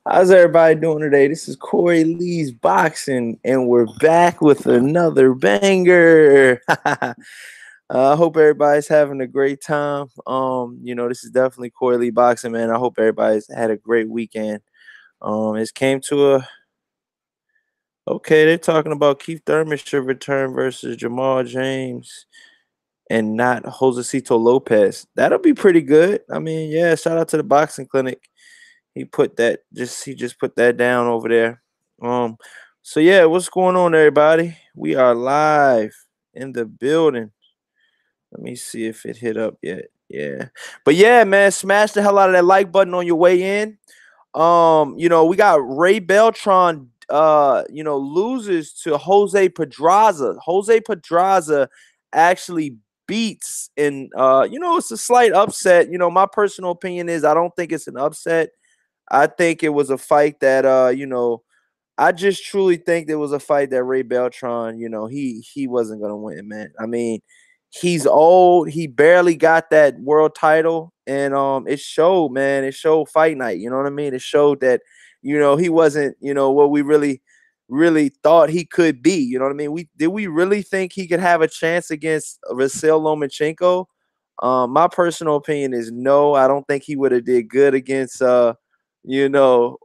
How's everybody doing today? This is Corey Lee's Boxing, and we're back with another banger. I hope everybody's having a great time. This is definitely Corey Lee Boxing, man. I hope everybody's had a great weekend. It's came to a okay. They're talking about Keith Thurman should return versus Jamal James and not Josecito Lopez. That'll be pretty good. I mean, yeah. Shout out to the boxing clinic. He just put that down over there. Um, so yeah, what's going on, everybody? We are live in the building. Let me see if it hit up yet. Yeah. But yeah, man, smash the hell out of that like button on your way in. We got Ray Beltran loses to Jose Pedraza. Jose Pedraza actually beats and it's a slight upset. My personal opinion is I don't think it's an upset. I think it was a fight that I just truly think there was a fight that Ray Beltran, he wasn't gonna win, man. I mean, he's old, he barely got that world title, and it showed, man. It showed fight night, you know what I mean? It showed that, he wasn't, what we really thought he could be. You know what I mean? We really think he could have a chance against Vasyl Lomachenko? My personal opinion is no. I don't think he would have did good against you know,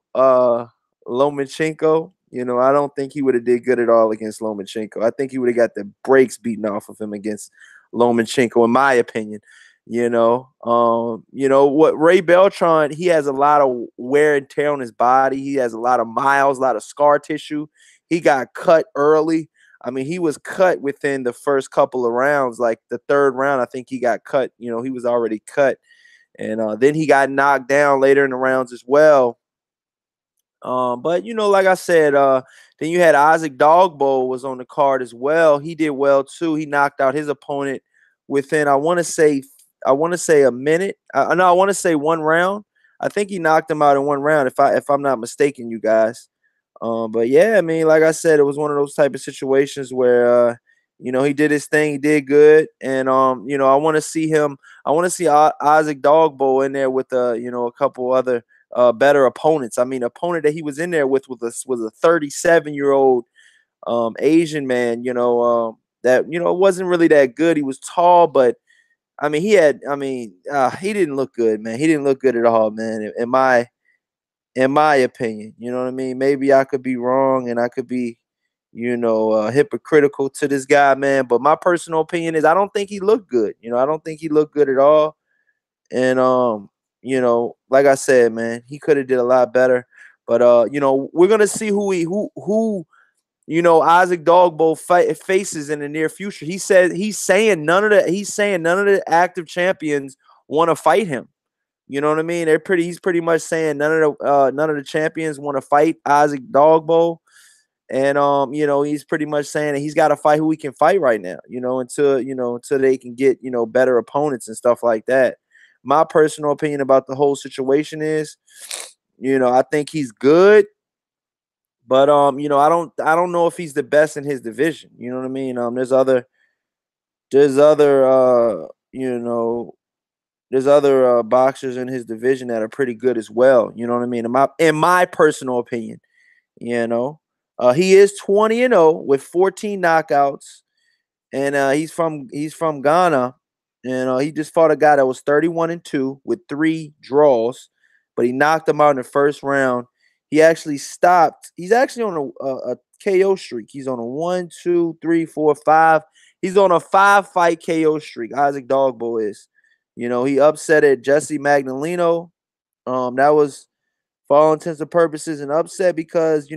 Lomachenko. I don't think he would have did good at all against Lomachenko. I think he would have got the brakes beaten off of him against Lomachenko, in my opinion. What Ray Beltran, he has a lot of wear and tear on his body. He has a lot of miles, a lot of scar tissue. He got cut early. I mean, he was cut within the first couple of rounds. Like the third round, I think he got cut. He was already cut. And then he got knocked down later in the rounds as well. But like I said, then you had Isaac Dogbo was on the card as well. He did well too. He knocked out his opponent within I want to say a minute. No, I want to say one round. I think he knocked him out in one round if I'm not mistaken, you guys. But yeah, I mean, like I said, it was one of those type of situations where he did his thing, he did good, and I want to see him. I want to see Isaac Dogbo in there with a couple other better opponents. I mean, opponent that he was in there with was a 37-year-old Asian man. That wasn't really that good. He was tall, but I mean, he didn't look good, man. He didn't look good at all, man. In my opinion, you know what I mean. Maybe I could be wrong, and I could be hypocritical to this guy, man. But my personal opinion is I don't think he looked good. I don't think he looked good at all. And like I said, man, he could have did a lot better. But we're gonna see who Isaac Dogbo faces in the near future. He's saying none of the active champions want to fight him. You know what I mean? He's pretty much saying none of the champions want to fight Isaac Dogbo. And he's pretty much saying that he's got to fight who he can fight right now, until they can get, better opponents and stuff like that. My personal opinion about the whole situation is, I think he's good, but I don't know if he's the best in his division. You know what I mean? There's other boxers in his division that are pretty good as well. You know what I mean? In my personal opinion, he is 20-0 with 14 knockouts, and he's from Ghana, and he just fought a guy that was 31-2 with 3 draws, but he knocked him out in the first round. He actually stopped. He's actually on a KO streak. He's on a 1, 2, 3, 4, 5. He's on a 5-fight KO streak. Isaac Dogbo is. He upsetted Jesse Magdaleno. That was, for all intents and purposes, an upset because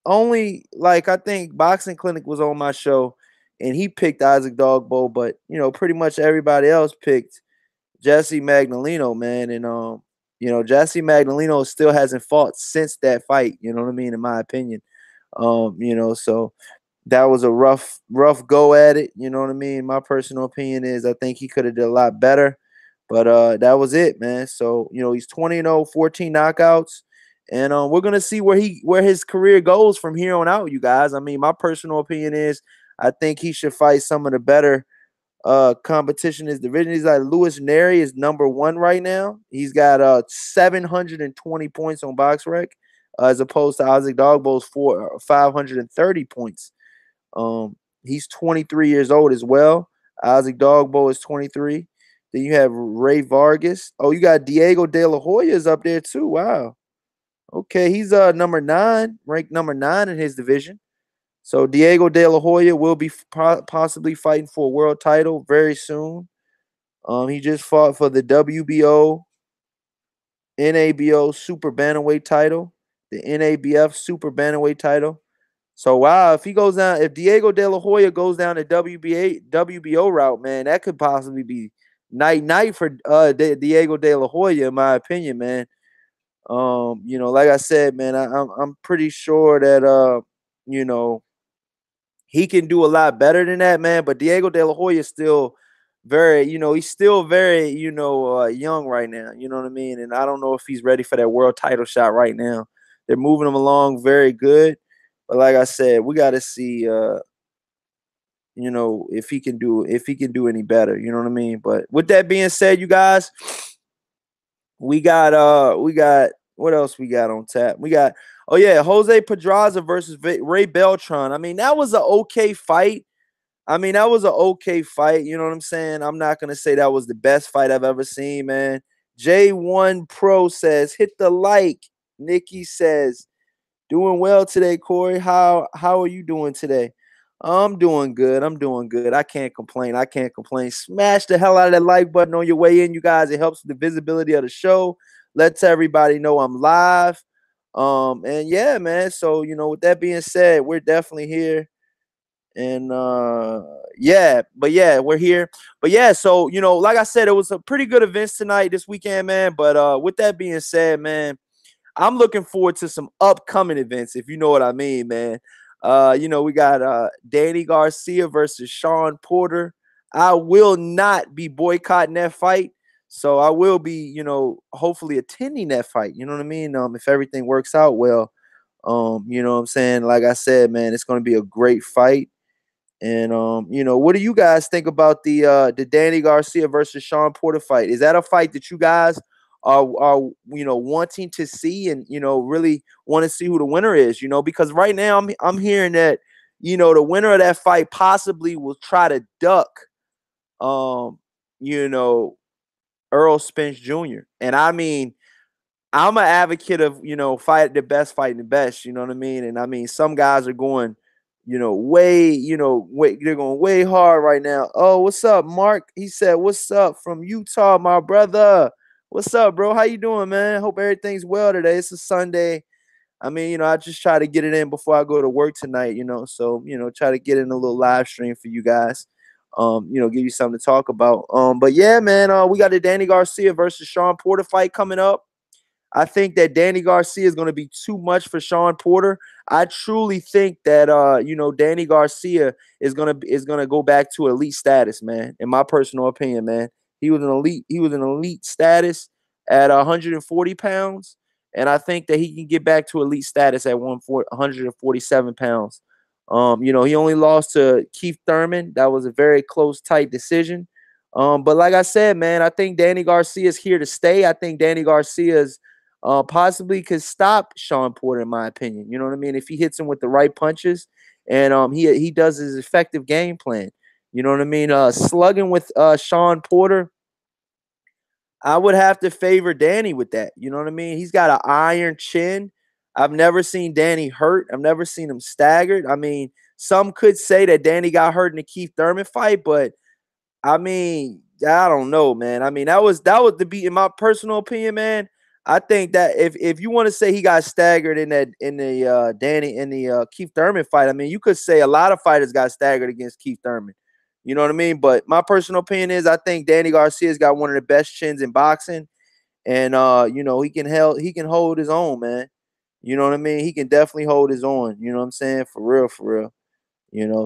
only like I think Boxing Clinic was on my show and he picked Isaac Dogbo, but pretty much everybody else picked Jesse Magdaleno, man. And Jesse Magdaleno still hasn't fought since that fight, you know what I mean, in my opinion. So that was a rough go at it, you know what I mean? My personal opinion is I think he could have did a lot better. But that was it, man. So, he's 20-0, 14 knockouts. And we're gonna see where his career goes from here on out, you guys. I mean, my personal opinion is I think he should fight some of the better competition in his division. He's like Luis Neri is number 1 right now. He's got 720 points on BoxRec, as opposed to Isaac Dogbo's 530 points. He's 23 years old as well. Isaac Dogbo is 23. Then you have Ray Vargas. Oh, you got Diego De La Hoya is up there too. Wow. Okay, he's number 9, ranked number 9 in his division. So Diego De La Hoya will be possibly fighting for a world title very soon. He just fought for the WBO, NABO Super Bantamweight title, the NABF Super Bantamweight title. So wow, if Diego De La Hoya goes down the WBO route, man, that could possibly be night for Diego De La Hoya, in my opinion, man. Like I said, man, I'm pretty sure that he can do a lot better than that, man. But Diego De La Hoya is still he's still very, young right now. You know what I mean? And I don't know if he's ready for that world title shot right now. They're moving him along very good. But like I said, we got to see, if he can do any better. You know what I mean? But with that being said, you guys, we got what else we got on tap? We got Jose Pedraza versus Ray Beltran. I mean, that was an okay fight. You know what I'm saying? I'm not going to say that was the best fight I've ever seen, man. J1 Pro says, hit the like. Nikki says, doing well today, Corey. How are you doing today? I'm doing good. I can't complain. Smash the hell out of that like button on your way in, you guys. It helps with the visibility of the show. Lets everybody know I'm live. And yeah, man. So, with that being said, we're definitely here. And we're here. But yeah, so like I said, it was a pretty good events tonight this weekend, man. But with that being said, man, I'm looking forward to some upcoming events, if you know what I mean, man. We got Danny Garcia versus Shawn Porter. I will not be boycotting that fight. So I will be, hopefully attending that fight. You know what I mean? If everything works out well. You know what I'm saying? Like I said, man, it's going to be a great fight. And what do you guys think about the Danny Garcia versus Shawn Porter fight? Is that a fight that you guys are wanting to see and really want to see who the winner is? Because right now I'm hearing that the winner of that fight possibly will try to duck Earl Spence Jr. And I mean, I'm an advocate of fighting the best. You know what I mean? And I mean, some guys are going they're going way hard right now. Oh, what's up, Mark? He said, what's up from Utah, my brother? What's up, bro? How you doing, man? Hope everything's well today. It's a Sunday. I mean, I just try to get it in before I go to work tonight, so, try to get in a little live stream for you guys, give you something to talk about. But yeah, man, we got the Danny Garcia versus Shawn Porter fight coming up. I think that Danny Garcia is going to be too much for Shawn Porter. I truly think that Danny Garcia is gonna go back to elite status, man. In my personal opinion, man, he was an elite status at 140 pounds, and I think that he can get back to elite status at 147 pounds. He only lost to Keith Thurman. That was a very close, tight decision. But like I said, man, I think Danny Garcia is here to stay. I think Danny Garcia's possibly could stop Shawn Porter, in my opinion. You know what I mean? If he hits him with the right punches and he does his effective game plan. You know what I mean? Slugging with Shawn Porter, I would have to favor Danny with that. You know what I mean? He's got an iron chin. I've never seen Danny hurt. I've never seen him staggered. I mean, some could say that Danny got hurt in the Keith Thurman fight, but I mean, I don't know, man. I mean, that was the beat, in my personal opinion, man. I think that if you want to say he got staggered in the Keith Thurman fight, I mean, you could say a lot of fighters got staggered against Keith Thurman. You know what I mean? But my personal opinion is I think Danny Garcia's got one of the best chins in boxing, and he can hold his own, man. You know what I mean? He can definitely hold his own. You know what I'm saying? For real.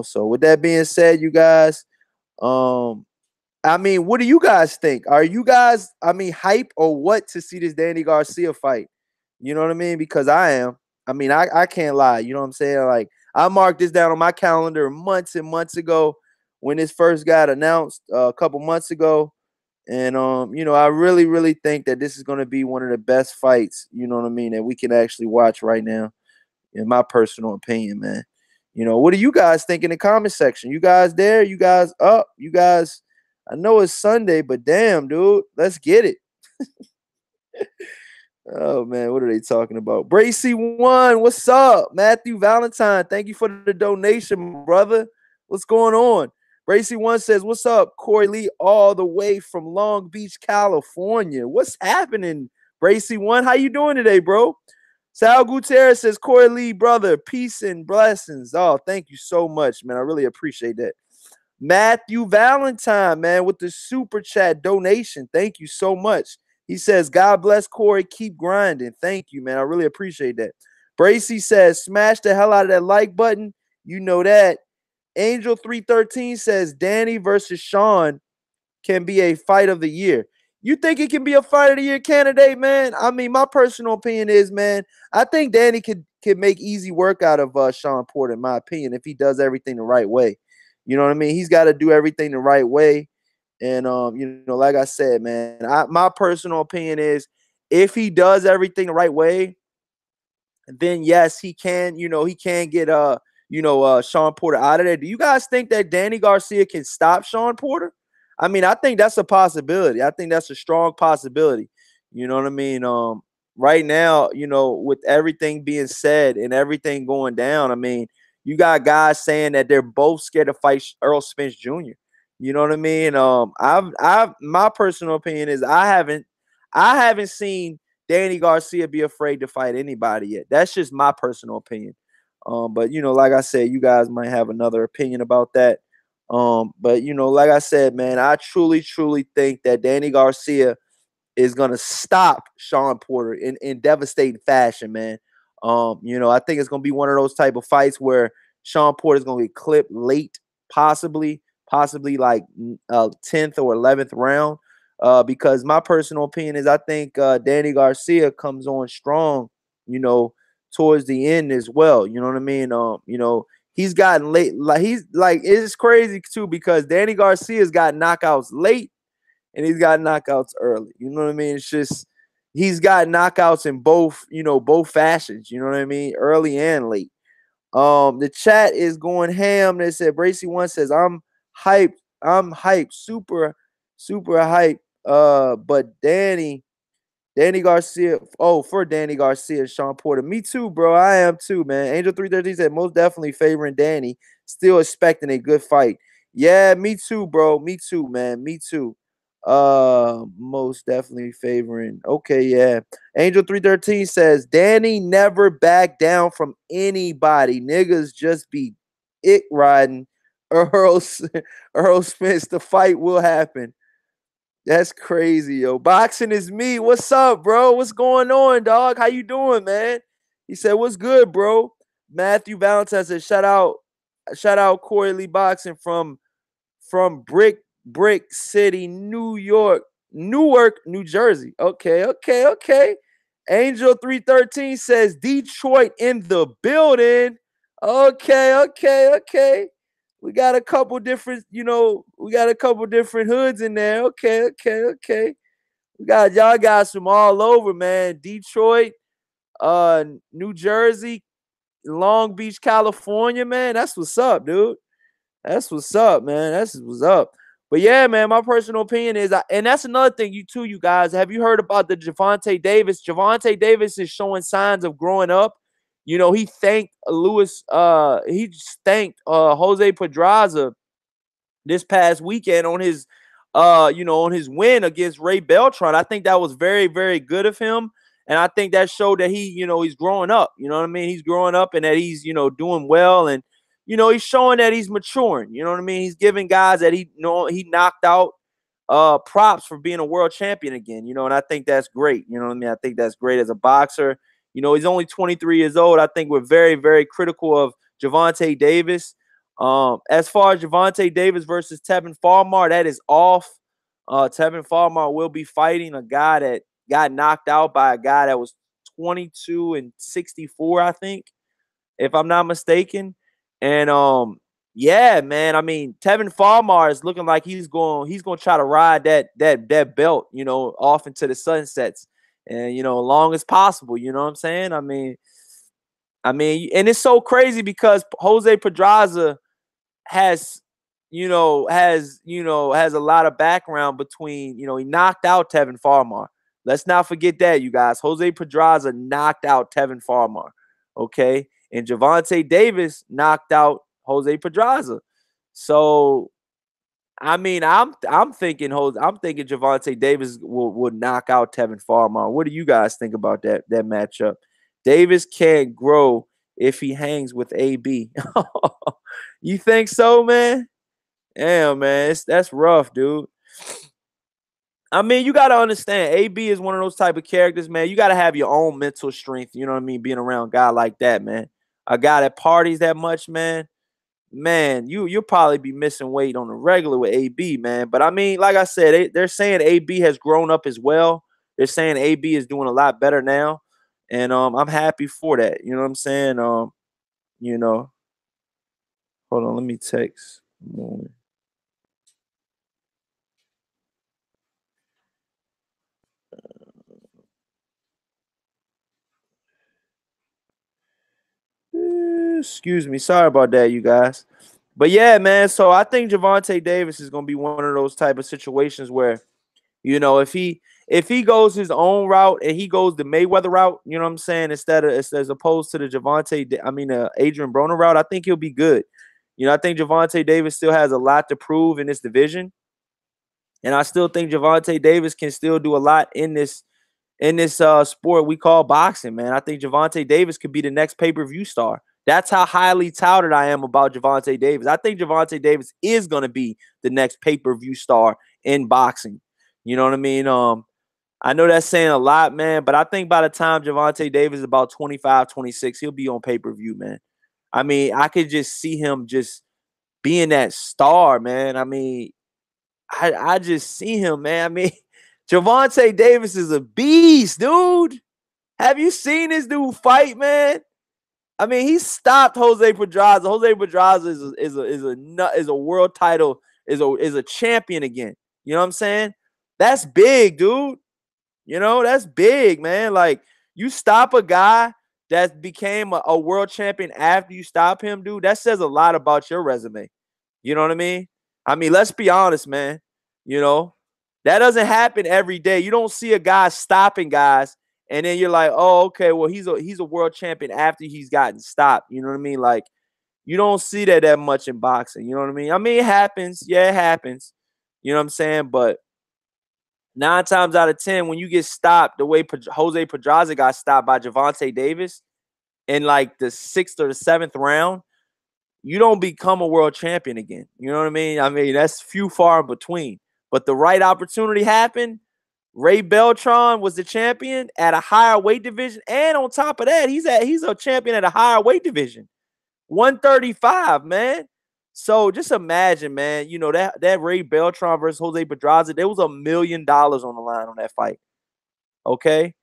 So with that being said, you guys, I mean, what do you guys think? Are you guys, hype or what to see this Danny Garcia fight? You know what I mean? Because I am. I mean, I can't lie. You know what I'm saying? Like, I marked this down on my calendar months and months ago when this first got announced a couple months ago. And I really, really think that this is going to be one of the best fights, you know what I mean, that we can actually watch right now, in my personal opinion, man. What do you guys think in the comment section? You guys there? You guys up? You guys, I know it's Sunday, but damn, dude, let's get it. Oh man, what are they talking about? Bracy1, what's up? Matthew Valentine, thank you for the donation, brother. What's going on? Bracy1 says, what's up, Corey Lee, all the way from Long Beach, California. What's happening, Bracy1? How you doing today, bro? Sal Gutierrez says, Corey Lee, brother, peace and blessings. Oh, thank you so much, man. I really appreciate that. Matthew Valentine, man, with the super chat donation. Thank you so much. He says, God bless Corey. Keep grinding. Thank you, man. I really appreciate that. Bracy says, smash the hell out of that like button. You know that. Angel 313 says, Danny versus Shawn can be a fight of the year. You think it can be a fight of the year candidate, man? I mean, my personal opinion is, man, I think Danny could make easy work out of Shawn Porter, in my opinion, if he does everything the right way. You know what I mean? He's got to do everything the right way. And like I said, man, my personal opinion is, if he does everything the right way, then yes, he can, he can get Shawn Porter out of there. Do you guys think that Danny Garcia can stop Shawn Porter? I mean, I think that's a possibility. I think that's a strong possibility. You know what I mean? Right now, with everything being said and everything going down, I mean, you got guys saying that they're both scared to fight Earl Spence Jr. You know what I mean? My personal opinion is, I haven't seen Danny Garcia be afraid to fight anybody yet. That's just my personal opinion. But like I said, you guys might have another opinion about that. But like I said, man, I truly, truly think that Danny Garcia is gonna stop Shawn Porter in devastating fashion, man. I think it's gonna be one of those type of fights where Shawn Porter is gonna get clipped late, possibly like 10th or 11th round. Because my personal opinion is, I think Danny Garcia comes on strong, towards the end as well. You know what I mean? He's gotten late, it's crazy too, because Danny Garcia's got knockouts late and he's got knockouts early. You know what I mean? It's just, he's got knockouts in both, both fashions. You know what I mean? Early and late. The chat is going ham. They said, Bracy1 says, I'm hyped, super hyped. But Danny Garcia, for Danny Garcia and Shawn Porter. Me too, bro. I am too, man. Angel 313 said, most definitely favoring Danny. Still expecting a good fight. Yeah, me too, bro. Me too, man. Me too. Most definitely favoring. Okay, yeah. Angel 313 says, Danny never back down from anybody. Niggas just be it riding. Earl Spence, the fight will happen. That's crazy, yo. Boxing is me. What's up, bro? What's going on, dog? How you doing, man? He said, what's good, bro? Matthew Valentine said, shout out Corey Lee Boxing from Brick City, Newark, New Jersey. Okay. Angel 313 says, Detroit in the building. Okay. We got a couple different, hoods in there. Okay. Y'all guys from all over, man. Detroit, New Jersey, Long Beach, California, man. That's what's up, dude. That's what's up, man. That's what's up. But yeah, man, my personal opinion is, and that's another thing, you guys, have you heard about the Gervonta Davis? Gervonta Davis is showing signs of growing up. He thanked Jose Pedraza this past weekend on his on his win against Ray Beltran. I think that was very, very good of him. And I think that showed that he's growing up. You know what I mean? He's growing up, and that he's, doing well, and he's showing that he's maturing. You know what I mean? He's giving guys that he knocked out props for being a world champion again, and I think that's great. You know what I mean? I think that's great as a boxer. He's only 23 years old. I think we're very, very critical of Gervonta Davis. As far as Gervonta Davis versus Tevin Farmar, that is off. Tevin Farmar will be fighting a guy that got knocked out by a guy that was 22 and 64, I think, if I'm not mistaken. And Yeah, man. I mean, Tevin Farmar is looking like he's going to try to ride that belt, off into the sunsets and long as possible, you know what I'm saying? And it's so crazy because Jose Pedraza has has a lot of background between, he knocked out Tevin Farmar. Let's not forget that, you guys. Jose Pedraza knocked out Tevin Farmar. Okay. And Gervonta Davis knocked out Jose Pedraza. So I'm thinking Gervonta Davis will knock out Tevin Farmar. What do you guys think about that matchup? Davis can't grow if he hangs with AB. You think so, man? Damn, man, that's rough, dude. I mean, you gotta understand, AB is one of those type of characters, man. You gotta have your own mental strength. You know what I mean? Being around a guy like that, man. A guy that parties that much, man. Man, you'll probably be missing weight on the regular with AB, man. But I mean, like I said, they're saying AB has grown up as well. They're saying AB is doing a lot better now, and I'm happy for that. You know what I'm saying? You know, hold on, let me text. Excuse me. Sorry about that, you guys. But yeah, man. So I think Gervonta Davis is gonna be one of those type of situations where, if he goes his own route and he goes the Mayweather route, you know what I'm saying, instead of as opposed to the Adrian Broner route, I think he'll be good. I think Gervonta Davis still has a lot to prove in this division, and I still think Gervonta Davis can still do a lot in this sport we call boxing, man. I think Gervonta Davis could be the next pay-per-view star. That's how highly touted I am about Gervonta Davis. I think Gervonta Davis is going to be the next pay-per-view star in boxing. You know what I mean? I know that's saying a lot, man, but I think by the time Gervonta Davis is about 25, 26, he'll be on pay-per-view, man. I mean, I could just see him just being that star, man. I mean, I just see him, man. I mean, Gervonta Davis is a beast, dude. Have you seen this dude fight, man? I mean, he stopped Jose Pedraza. Jose Pedraza is a world title, is a champion again. You know what I'm saying? That's big, dude. That's big, man. Like, you stop a guy that became a world champion after you stop him, dude. That says a lot about your resume. You know what I mean? I mean, let's be honest, man. You know, that doesn't happen every day. You don't see a guy stopping guys, and then you're like, oh, okay, well, he's a world champion after he's gotten stopped. You know what I mean? Like, you don't see that much in boxing. You know what I mean? I mean, it happens. Yeah, it happens. You know what I'm saying? But 9 times out of 10, when you get stopped the way Jose Pedraza got stopped by Gervonta Davis in like the 6th or the 7th round, you don't become a world champion again. You know what I mean? I mean, that's few far in between. But the right opportunity happened. Ray Beltran was the champion at a higher weight division. And on top of that, he's a champion at a higher weight division. 135, man. So just imagine, man, that Ray Beltran versus Jose Pedraza, there was $1 million on the line on that fight. Okay?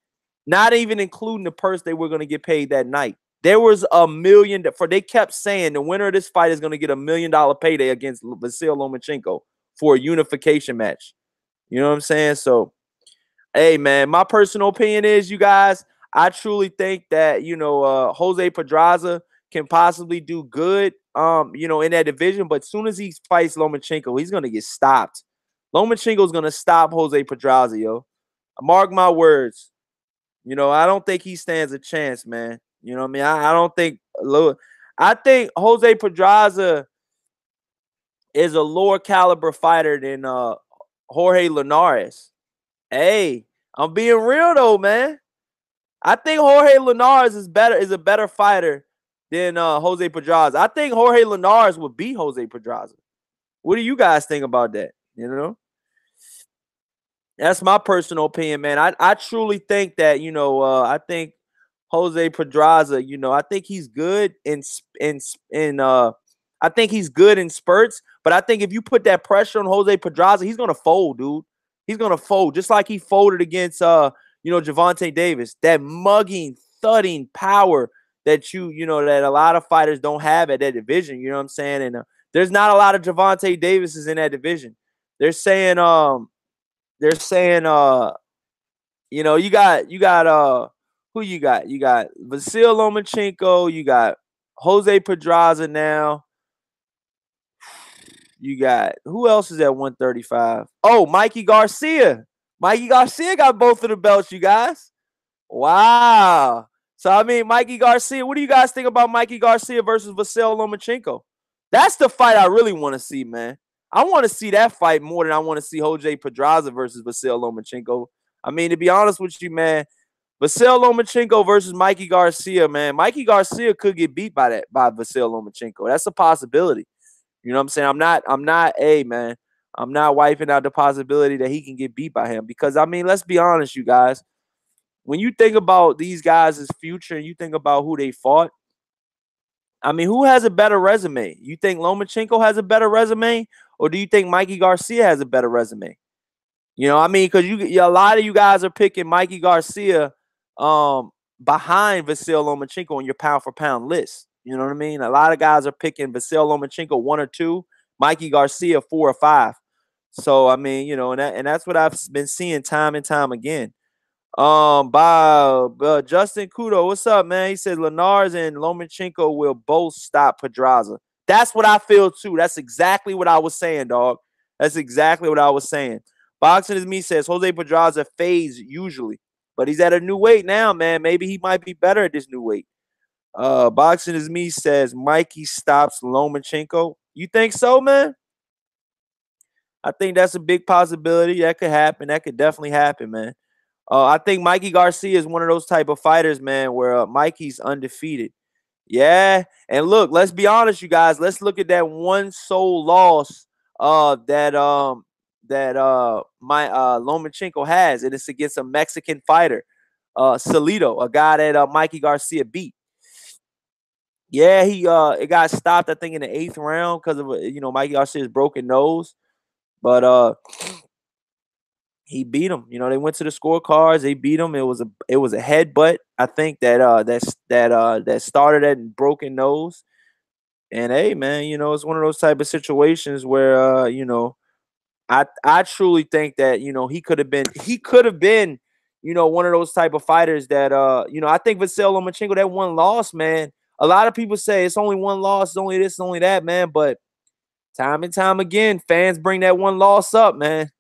Not even including the purse they were going to get paid that night. There was $1 million they kept saying the winner of this fight is going to get $1 million payday against Vasil Lomachenko for a unification match. You know what I'm saying? So, hey, man, my personal opinion is, you guys, I truly think that, Jose Pedraza can possibly do good, in that division. But as soon as he fights Lomachenko, he's going to get stopped. Lomachenko's going to stop Jose Pedraza, yo. Mark my words. I don't think he stands a chance, man. You know what I mean? I don't think I think Jose Pedraza is a lower caliber fighter than Jorge Linares. Hey, I'm being real though, man. I think Jorge Linares is a better fighter than Jose Pedraza. I think Jorge Linares would beat Jose Pedraza. What do you guys think about that? That's my personal opinion, man. I truly think that, I think Jose Pedraza, I think he's good I think he's good in spurts, but I think if you put that pressure on Jose Pedraza, he's gonna fold, dude. He's gonna fold, just like he folded against Gervonta Davis. That mugging, thudding power that that a lot of fighters don't have at that division. You know what I'm saying? And there's not a lot of Gervonta Davises in that division. They're saying you know, you got who you got? You got Vasil Lomachenko, you got Jose Pedraza now. You got who else is at 135? Oh, Mikey Garcia. Mikey Garcia got both of the belts, you guys. Wow. So I mean, Mikey Garcia, what do you guys think about Mikey Garcia versus Vasil Lomachenko? That's the fight I really want to see, man. I want to see that fight more than I want to see Jose Pedraza versus Vasil Lomachenko. I mean, to be honest with you, man, Vasil Lomachenko versus Mikey Garcia, man. Mikey Garcia could get beat by Vasil Lomachenko. That's a possibility. You know what I'm saying? I'm not I'm not wiping out the possibility that he can get beat by him because, I mean, let's be honest, you guys. When you think about these guys' future and you think about who they fought, I mean, who has a better resume? You think Lomachenko has a better resume, or do you think Mikey Garcia has a better resume? You know, I mean, because a lot of you guys are picking Mikey Garcia behind Vasil Lomachenko on your pound for pound list. You know what I mean? A lot of guys are picking Vasil Lomachenko 1 or 2, Mikey Garcia 4 or 5. So I mean, you know, and that's what I've been seeing time and time again. By Justin Kudo, what's up, man? He said Linares and Lomachenko will both stop Pedraza. That's what I feel too. That's exactly what I was saying, dog. That's exactly what I was saying. Boxing is me says Jose Pedraza fades usually, but he's at a new weight now, man. Maybe he might be better at this new weight. Boxing is me says Mikey stops Lomachenko. You think so, man? I think that's a big possibility. That could happen. That could definitely happen, man. I think Mikey Garcia is one of those type of fighters, man, where Mikey's undefeated. Yeah, and look, let's be honest, you guys. Let's look at that one sole loss that Lomachenko has, and it's against a Mexican fighter, Salido, a guy that Mikey Garcia beat. Yeah, it got stopped, I think, in the 8th round because of Mikey Garcia's broken nose, but he beat him. You know, they went to the scorecards. They beat him. It was a headbutt, I think, that started that broken nose. And hey, man, you know, it's one of those type of situations where I truly think that he could have been one of those type of fighters that I think Vasil Lomachenko, that one loss, man. A lot of people say it's only one loss, it's only this, only that, man. But time and time again, fans bring that one loss up, man.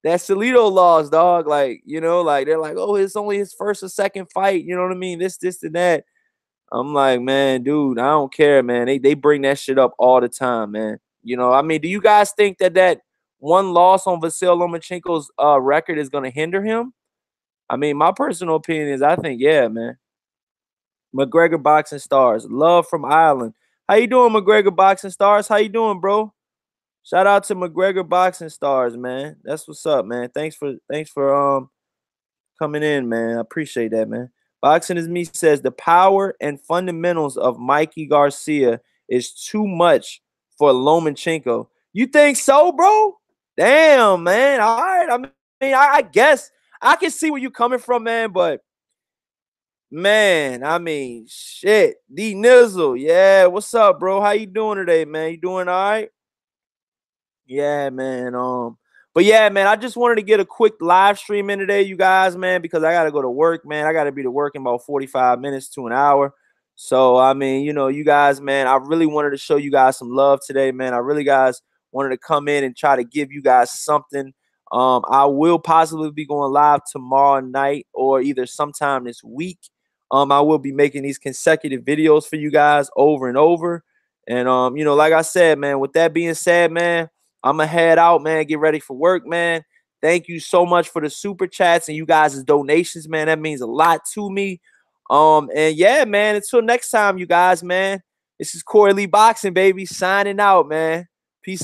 That Salido loss, dog. Like, they're like, oh, it's only his first or second fight. You know what I mean? This, and that. I'm like, man, dude, I don't care, man. They bring that shit up all the time, man. You know, I mean, do you guys think that one loss on Vasil Lomachenko's record is going to hinder him? I mean, my personal opinion is I think, yeah, man. McGregor Boxing Stars. Love from Ireland. How you doing, McGregor Boxing Stars? How you doing, bro? Shout out to McGregor Boxing Stars, man. That's what's up, man. Thanks for coming in, man. I appreciate that, man. Boxing is me says the power and fundamentals of Mikey Garcia is too much for Lomachenko. You think so, bro? Damn, man. All right. I mean, I guess I can see where you're coming from, man, but man, I mean, shit. D Nizzle. Yeah, what's up, bro? How you doing today, man? You doing all right? Yeah, man. But yeah, man, I just wanted to get a quick live stream in today, you guys, man, because I gotta go to work, man. I gotta be to work in about 45 minutes to an hour. So I mean, you guys, man, I really wanted to show you guys some love today, man. I really wanted to come in and try to give you guys something. I will possibly be going live tomorrow night or either sometime this week. I will be making these consecutive videos for you guys over and over. And like I said, man, with that being said, man, I'm going to head out, man, get ready for work, man. Thank you so much for the super chats and you guys' donations, man. That means a lot to me. And yeah, man, until next time, you guys, man, this is Corey Lee Boxing, baby, signing out, man. Peace.